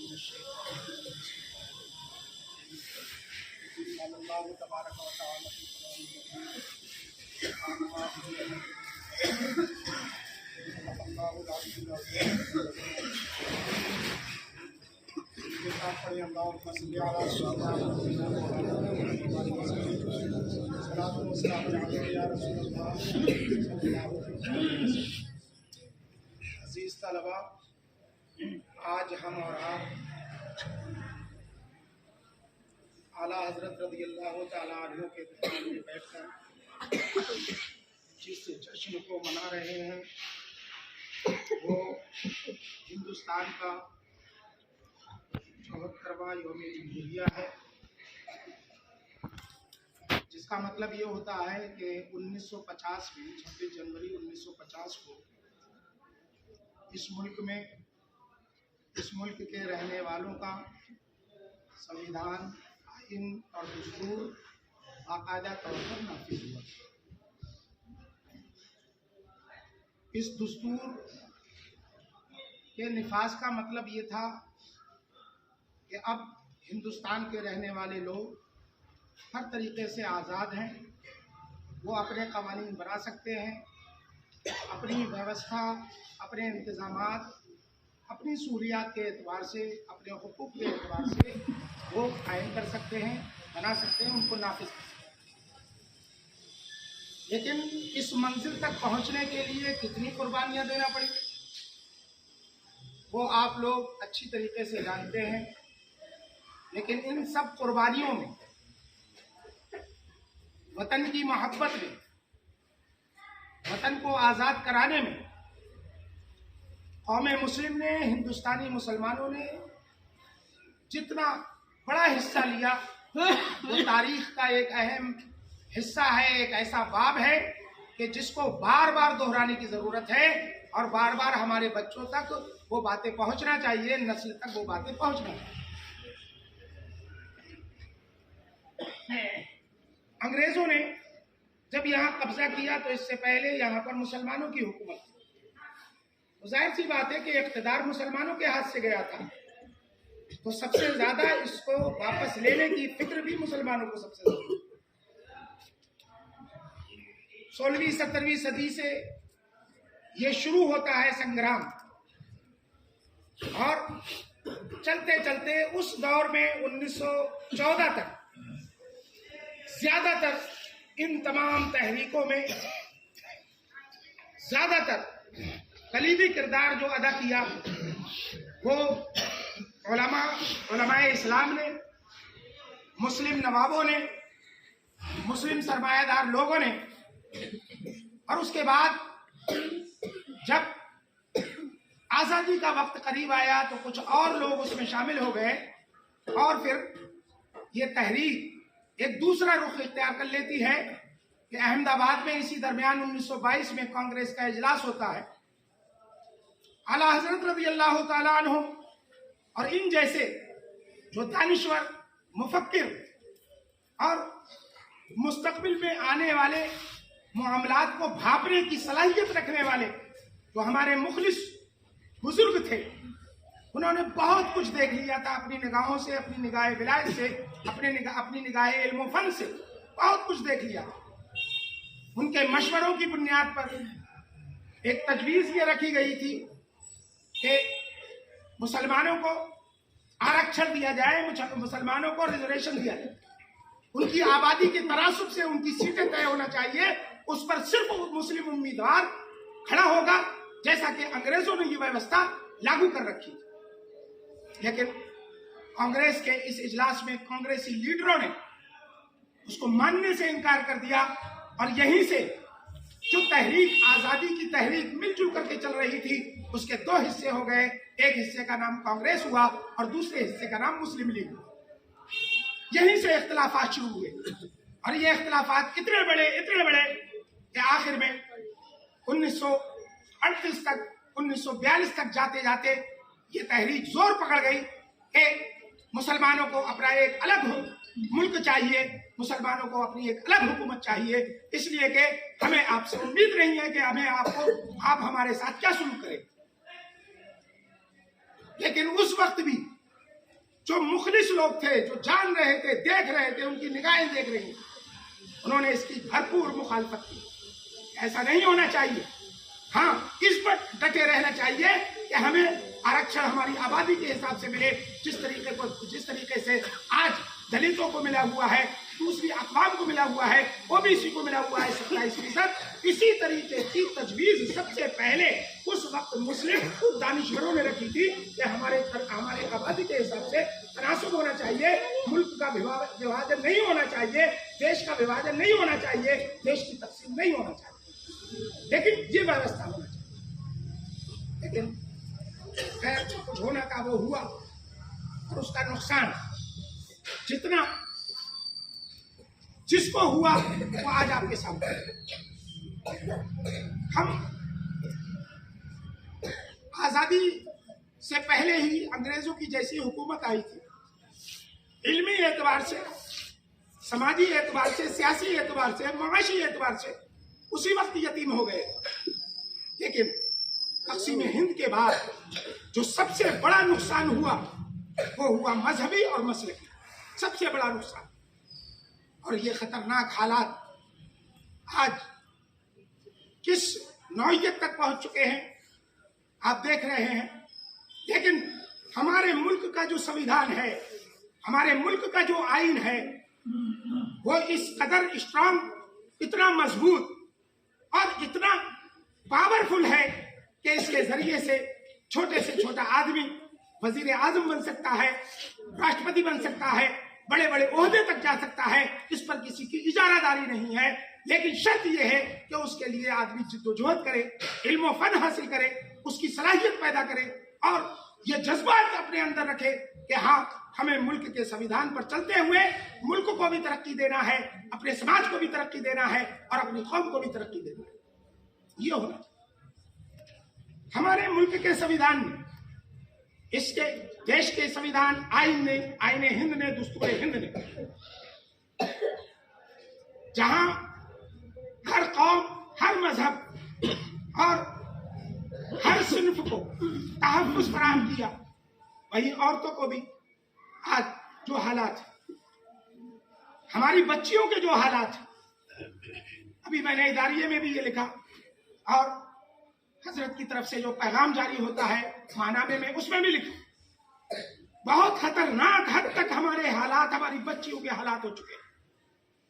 अजीज तलबा, आज हम और आप आला हजरत रज़ियल्लाहु ताला अन्हु के दरबार में बैठकर जिस जश्न को मना रहे हैं वो हिंदुस्तान का 74वां यौम जमहूरिया है, जिसका मतलब ये होता है कि 1950 में 26 जनवरी 1950 को इस मुल्क के रहने वालों का संविधान, आइन और दस्तूर बाकायदा तौर पर नाफिज हुआ। इस दस्तूर के निफाज का मतलब ये था कि अब हिंदुस्तान के रहने वाले लोग हर तरीके से आज़ाद हैं। वो अपने क़वानीन बना सकते हैं, अपनी व्यवस्था, अपने इंतज़ामात, अपनी सहूलियात के एतबार से, अपने हुकूक के एतबार से वो कायम कर सकते हैं, बना सकते हैं, उनको नाफिज कर सकते हैं। लेकिन इस मंजिल तक पहुंचने के लिए कितनी कुर्बानियां देना पड़ी वो आप लोग अच्छी तरीके से जानते हैं। लेकिन इन सब कुर्बानियों में, वतन की मोहब्बत में, वतन को आज़ाद कराने में कौम मुस्लिम ने, हिंदुस्तानी मुसलमानों ने जितना बड़ा हिस्सा लिया वो तारीख का एक अहम हिस्सा है, एक ऐसा बाब है कि जिसको बार बार दोहराने की ज़रूरत है और बार बार हमारे बच्चों तक वो बातें पहुंचना चाहिए, नस्ल तक वो बातें पहुंचना चाहिए। अंग्रेजों ने जब यहाँ कब्जा किया तो इससे पहले यहाँ पर मुसलमानों की हुकूमत थी। तो जाहिर सी बात है कि इक़्तिदार मुसलमानों के हाथ से गया था, तो सबसे ज्यादा इसको वापस लेने की फिक्र भी मुसलमानों को सबसे ज्यादा। 16वीं 17वीं सदी से ये शुरू होता है संग्राम, और चलते चलते उस दौर में 1914 तक ज्यादातर इन तमाम तहरीकों में ज्यादातर कलीदी किरदार जो अदा किया वो उलमाए इस्लाम ने, मुस्लिम नवाबों ने, मुस्लिम सरमायादार लोगों ने। और उसके बाद जब आज़ादी का वक्त करीब आया तो कुछ और लोग उसमें शामिल हो गए और फिर ये तहरीक एक दूसरा रुख इख्तियार कर लेती है कि अहमदाबाद में इसी दरमियान 1922 में कांग्रेस का इजलास होता है। आला हजरत रज़ियल्लाहु ताला अन्हु और इन जैसे जो दानिश्वर, मुफक्किर और मुस्तकबिल में आने वाले मामलात को भांपने की सलाहियत रखने वाले जो हमारे मुखलिस बुजुर्ग थे, उन्होंने बहुत कुछ देख लिया था अपनी निगाहों से, अपनी निगाह विलायत से, अपनी निगाह इल्म फन से बहुत कुछ देख लिया। उनके मशवरों की बुनियाद पर एक तजवीज़ ये रखी गई थी कि मुसलमानों को आरक्षण दिया जाए, मुसलमानों को रिजर्वेशन दिया जाए, उनकी आबादी के तनासुब से उनकी सीटें तय होना चाहिए, उस पर सिर्फ मुस्लिम उम्मीदवार खड़ा होगा, जैसा कि अंग्रेजों ने ये व्यवस्था लागू कर रखी। लेकिन कांग्रेस के इस इजलास में कांग्रेसी लीडरों ने उसको मानने से इनकार कर दिया और यहीं से जो तहरीक, आजादी की तहरीक मिलजुल करके चल रही थी, उसके दो हिस्से हो गए। एक हिस्से का नाम कांग्रेस हुआ और दूसरे हिस्से का नाम मुस्लिम लीग हुआ। यहीं से इख्तिलाफात शुरू हुए और ये इख्तिलाफात इतने बड़े कि आखिर में 1938 तक, 1942 तक जाते जाते ये तहरीक जोर पकड़ गई कि मुसलमानों को अपना एक अलग मुल्क चाहिए, मुसलमानों को अपनी एक अलग हुकूमत चाहिए, इसलिए कि हमें आपसे उम्मीद नहीं है कि आप हमारे साथ क्या शुरू करें। लेकिन उस वक्त भी जो मुखलिस लोग थे, जो जान रहे थे, देख रहे थे, उनकी निगाहें देख रही, उन्होंने इसकी भरपूर मुखालफत की। ऐसा नहीं होना चाहिए। हाँ, इस पर डटे रहना चाहिए कि हमें आरक्षण हमारी आबादी के हिसाब से मिले, जिस तरीके से आज दलितों को मिला हुआ है, दूसरी अक़वाम को मिला हुआ है, ओबीसी को मिला हुआ है 27%। इसी तरीके की तजवीज़ सबसे पहले उस वक्त मुस्लिम दानिशवरों ने रखी थी कि हमारे आबादी के हिसाब से तनासुब होना चाहिए, मुल्क का विभाजन नहीं होना चाहिए, देश का विभाजन नहीं होना चाहिए, देश की तकसीम नहीं होना चाहिए, लेकिन ये व्यवस्था होना चाहिए। लेकिन खैर, कुछ होना का वो हुआ और उसका नुकसान जितना जिसको हुआ वो आज आपके सामने। हम आजादी से पहले ही अंग्रेजों की जैसी हुकूमत आई थी, इल्मी एतबार से, समाजी एतबार से, सियासी एतबार से, माशी एतबार से उसी वक्त यतीम हो गए। लेकिन तक़सीम हिंद के बाद जो सबसे बड़ा नुकसान हुआ वो हुआ मजहबी और मसलकी, सबसे बड़ा नुकसान। और ये खतरनाक हालात आज किस नौइयत तक पहुंच चुके हैं आप देख रहे हैं। लेकिन हमारे मुल्क का जो संविधान है, हमारे मुल्क का जो आइन है, वो इस कदर स्ट्रांग, इतना मजबूत और इतना पावरफुल है कि इसके जरिए से छोटे से छोटा आदमी वजीर आजम बन सकता है, राष्ट्रपति बन सकता है, बड़े बड़े ओहदे तक जा सकता है। इस पर किसी की इजारादारी नहीं है। लेकिन शर्त यह है कि उसके लिए आदमी जिद्दोजहद करे, इल्म फन हासिल करे, उसकी सलाहियत पैदा करे और ये जज्बात अपने अंदर रखे कि हाँ, हमें मुल्क के संविधान पर चलते हुए मुल्क को भी तरक्की देना है, अपने समाज को भी तरक्की देना है और अपनी कौम को भी तरक्की देना है। ये होना हमारे मुल्क के संविधान में, इसके देश के संविधान, आइन ने, आईने हिंद ने, दस्तूर हिंद ने, जहां हर कौम, हर मजहब और हर सिन्फ को तहफ़्फ़ुज़ फराहम किया, वहीं औरतों को भी आज जो हालात, हमारी बच्चियों के जो हालात, अभी मैंने इदारिये में भी ये लिखा और हजरत की तरफ से जो पैगाम जारी होता है मानामे में, उसमें भी लिखा, बहुत खतरनाक हद तक हमारे हालात, हमारी बच्चियों के हालात हो चुके हैं।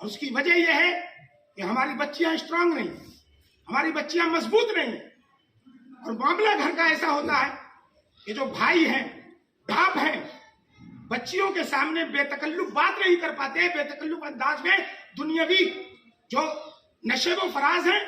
और उसकी वजह यह है कि हमारी बच्चियां स्ट्रांग नहीं, हमारी बच्चियां मजबूत नहीं। और मामला घर का ऐसा होता है कि जो भाई हैं, बाप हैं, बच्चियों के सामने बेतकल्लुफ बात नहीं कर पाते, बेतकल्लुफ अंदाज में दुनियावी जो नशेबो फराज हैं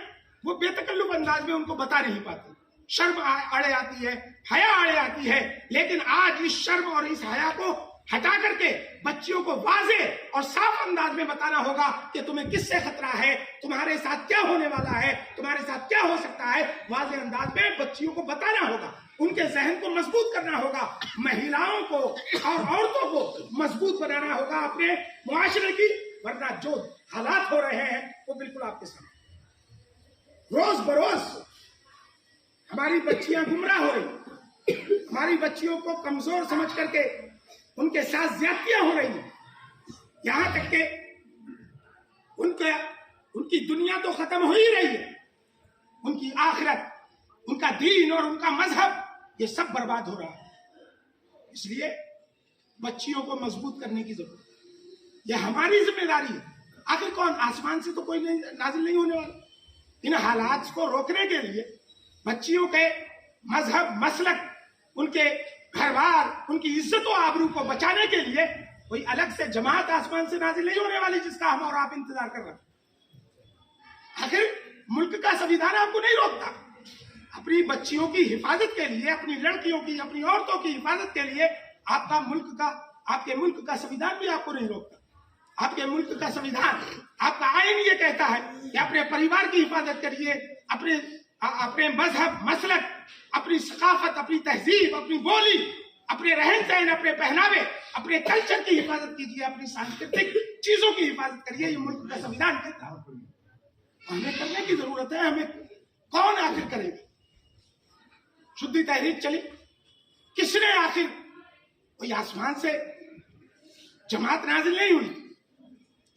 वो बेतकल्लुफ अंदाज में उनको बता नहीं पाते। शर्म आड़े आती है, हया आड़े आती है। लेकिन आज इस शर्म और इस हया को हटा करके बच्चियों को वाजे और साफ अंदाज में बताना होगा कि तुम्हें किससे खतरा है, तुम्हारे साथ क्या होने वाला है, तुम्हारे साथ क्या हो सकता है। वाजे अंदाज में बच्चियों को बताना होगा, उनके जहन को मजबूत करना होगा, महिलाओं को और औरतों को मजबूत बनाना होगा अपने मुआशरे की। वरना जो हालात हो रहे हैं वो बिल्कुल आपके सामने, रोज बरोज हमारी बच्चियां गुमराह हो रही, हमारी बच्चियों को कमजोर समझ करके उनके साथ ज्यादतियां हो रही हैं। यहां तक के उनकी दुनिया तो खत्म हो ही रही है, उनकी आखिरत, उनका दीन और उनका मजहब, ये सब बर्बाद हो रहा है। इसलिए बच्चियों को मजबूत करने की जरूरत है, यह हमारी जिम्मेदारी है। आखिर कौन, आसमान से तो कोई नहीं नाजिल नहीं होने वाला। इन हालात को रोकने के लिए बच्चियों के मजहब, मसलक, उनके घर बार, उनकी इज्जत और आबरू को बचाने के लिए कोई अलग से जमात आसमान से नाजिल नहीं होने वाली जिसका हम और आप इंतजार कर रहे हैं। आखिर मुल्क का संविधान आपको नहीं रोकता। अपनी बच्चियों की हिफाजत के लिए, अपनी लड़कियों की, अपनी औरतों की हिफाजत के लिए आपका मुल्क का, आपके मुल्क का संविधान भी आपको नहीं रोकता। आपके मुल्क का संविधान, आपका आइन ये कहता है कि अपने परिवार की हिफाजत करिए, अपने मजहब, मसलक, अपनी सकाफत, अपनी तहजीब, अपनी बोली, अपने रहन सहन, अपने पहनावे, अपने कल्चर की हिफाजत कीजिए, अपनी सांस्कृतिक चीजों की हिफाजत करिए। ये मुल्क का संविधान कहता है, हमें करने की जरूरत है। हमें कौन आखिर करेगा? शुद्धि तहरीक चली, किसने आखिर कोई आसमान से जमात नाजिल नहीं हुई,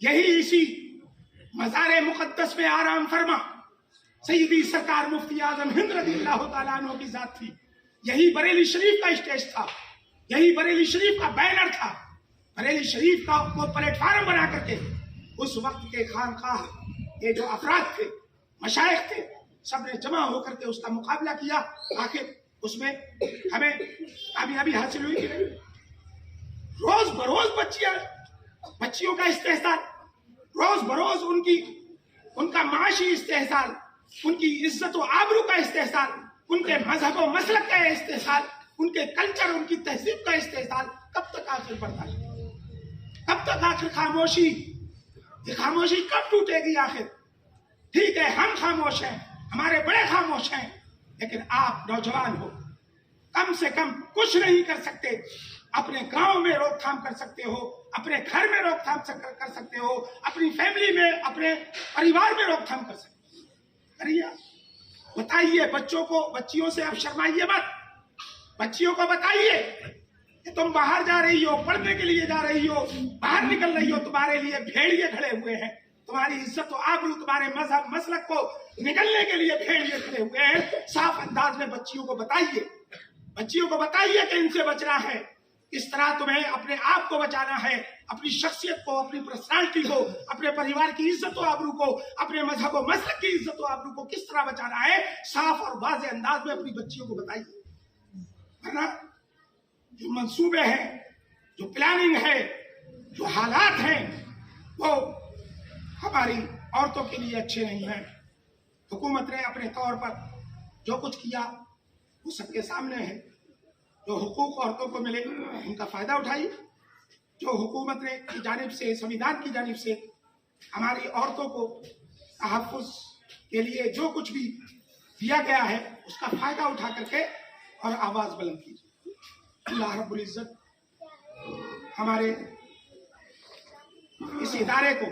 यही इसी मज़ार मुक़द्दस में आराम फरमा सैयदी सरकार मुफ्ती आज़म हिंद रज़ियल्लाहु ताला अन्हु की ज़ात थी। यही बरेली शरीफ का स्टेज था, यही बरेली शरीफ का बैनर था। बरेली शरीफ का को प्लेटफार्म बना करके उस वक्त के खानकाह ये जो अफराद थे, मशाइख थे, सब ने जमा होकर के उसका मुकाबला किया। आखिर उसमें हमें कामयाबी हासिल हुई कि नहीं? रोज बरोज बच्चियों का इस्तेहसाल, रोज बरोज उनका माशी इस्तेहसाल, उनकी इज्जत व आबरू का इस्तेहसाल, उनके मजहब व मसलक का इस्तेहसाल, उनके कल्चर, उनकी तहजीब का इस्तेहसाल कब तक आखिर बढ़ता है? कब तक आखिर खामोशी? ये खामोशी कब टूटेगी आखिर? ठीक है, हम खामोश हैं, हमारे बड़े खामोश हैं, लेकिन आप नौजवान हो, कम से कम कुछ नहीं कर सकते। अपने गांव में रोकथाम कर सकते हो, अपने घर में रोकथाम कर सकते हो, अपनी फैमिली में, अपने परिवार में रोकथाम कर सकते हो। करिए, बताइए बच्चों को, बच्चियों से आप शर्माइए मत। बच्चियों को बताइए कि तुम बाहर जा रही हो, पढ़ने के लिए जा रही हो, बाहर निकल रही हो, तुम्हारे लिए भेड़िए खड़े हुए हैं, तुम्हारी इज्जत और आबरू, तुम्हारे मजहब मसलक को निकलने के लिए भेड़िए खड़े हुए हैं। साफ अंदाज में बच्चियों को बताइए, बच्चियों को बताइए कि इनसे बचना है, किस तरह तुम्हें अपने आप को बचाना है, अपनी शख्सियत को, अपनी पर्सनालिटी को, अपने परिवार की इज्जत और आबरू को, अपने मजहब और मसलक की इज्जत और आबरू को किस तरह बचाना है, साफ और वाज़ेह अंदाज में अपनी बच्चियों को बताइए। वरना जो मंसूबे हैं, जो प्लानिंग है, जो हालात हैं, वो हमारी औरतों के लिए अच्छे नहीं हैं। हुकूमत ने अपने तौर पर जो कुछ किया वो सबके सामने है। जो हुकूक औरतों को मिले उनका फायदा उठाइए। जो हुकूमत ने की जानिब से, संविधान की जानिब से हमारी औरतों को तहफ़्फ़ुज़ के लिए जो कुछ भी दिया गया है उसका फायदा उठा करके और आवाज़ बुलंद कीजिए। अल्लाह रब्बुल इज़्ज़त हमारे इस इदारे को,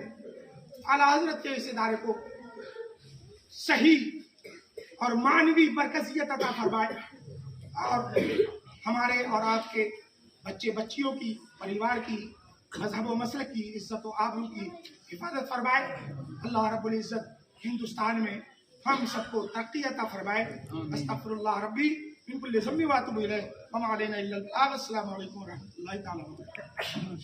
आला हज़रत के इस इदारे को सही और मानवी मरकज़ियत अता फरमाए और हमारे और आपके बच्चे बच्चियों की, परिवार की, मजहब व मसलक की इज्जत व आबरू की हिफाजत फरमाए। अल्लाह रब्बुल इज़्ज़त हिंदुस्तान में हम सबको तरक्की अता फरमाए। अस्तग़फिरुल्लाह रब्बी मिन कुल्लि ज़म्बि व अतूबु इलैह व मा अलैना इल्लल बलाग। अस्सलामु अलैकुम व रहमतुल्लाहि तआला व बरकातुहू।